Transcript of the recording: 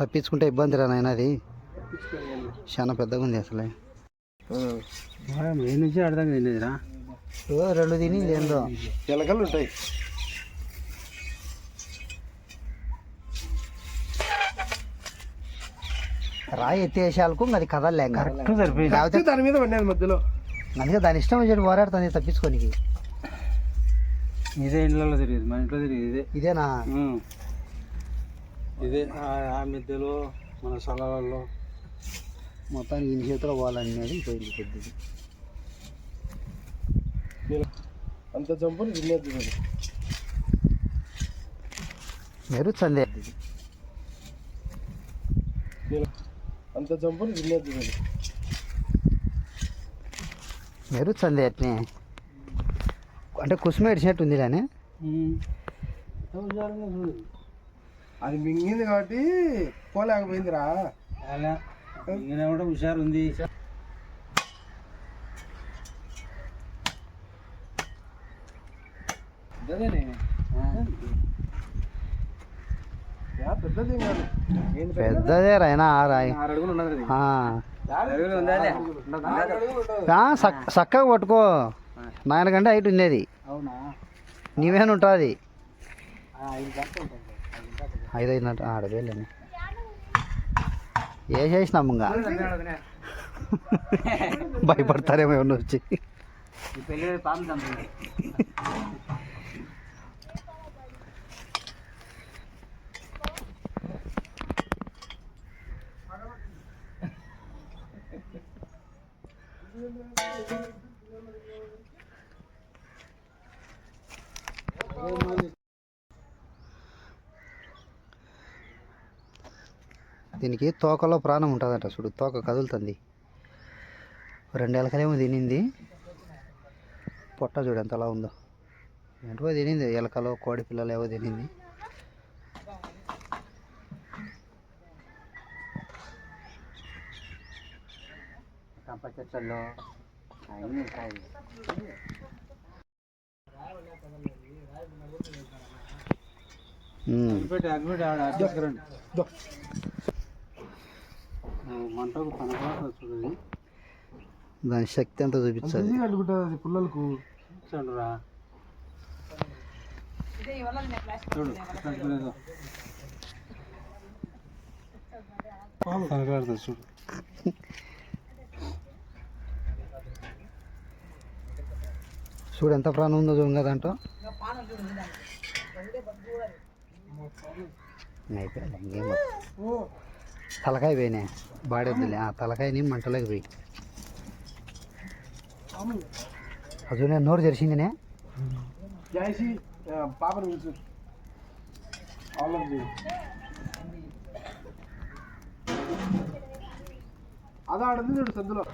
తప్పించుకుంటే ఇబ్బంది రా నాయన, అది చాలా పెద్దగా ఉంది అసలే. ఏ నుంచి అర్థం తినేదిరా, రెండు తిని ఏందో ఎలకలు ఉంటాయి. రాయి ఎత్తేసాలకు అది కదలలేక కరెక్ట్ సరిపోయింది. దాని మీద పడినది మధ్యలో, అందుకే దాని ఇష్టం వచ్చి పోరాడుతుంది తప్పించుకోనికి. ఇదే ఇళ్ళలో తిరిగేది, మన ఇంట్లో తిరిగేది ఇదేనా? ఇదే ఆ మధ్యలో మన స్థలాలలో మొత్తానికి ఇన్ని చేతిలో పోవాలనేది పోయింది పెద్దది. అంత చంపుని తినేది మెరుస్తుంది, అంత చంపుని తినేది మెరుస్తుంది అట్నే. అంటే కుసుమ ఏడ్చినట్టు ఉంది కానీ అది మింగింది కాబట్టి పోలేకపోయిందిరా. మింగినా కూడా హుషారు ఉంది. పెద్దదే రాయినా రాయి చక్కగా పట్టుకో. నాయన కంటే హైట్ ఉండేది, నీవేనా ఉంటుంది 5 ఆడవేళ్ళని ఏ చేసినాము ఇంకా భయపడతారేమో ఎవరిని వచ్చి. దీనికి తోకలో ప్రాణం ఉంటుందట చూడు, తోక కదులుతుంది. 2 ఎలకలేమో తినింది, పొట్ట చూడు ఎంతలా ఉందో. ఏంటో తినింది, ఎలకలో కోడి పిల్లలు ఏవో తినింది. కంప చెట్లలో దాని శక్తి అంతా చూపించాలి పిల్లలకు. చూడు చూడు ఎంత ప్రాణం ఉందో చూడు దాంట్లో. తలకాయ పోయినాయి, బాడొద్దులే. ఆ తలకాయని మంటలోకి పోయి అది నేను నోరు తెరిచిందినే. పాపను అదా ఆడింది చూడు సందులో.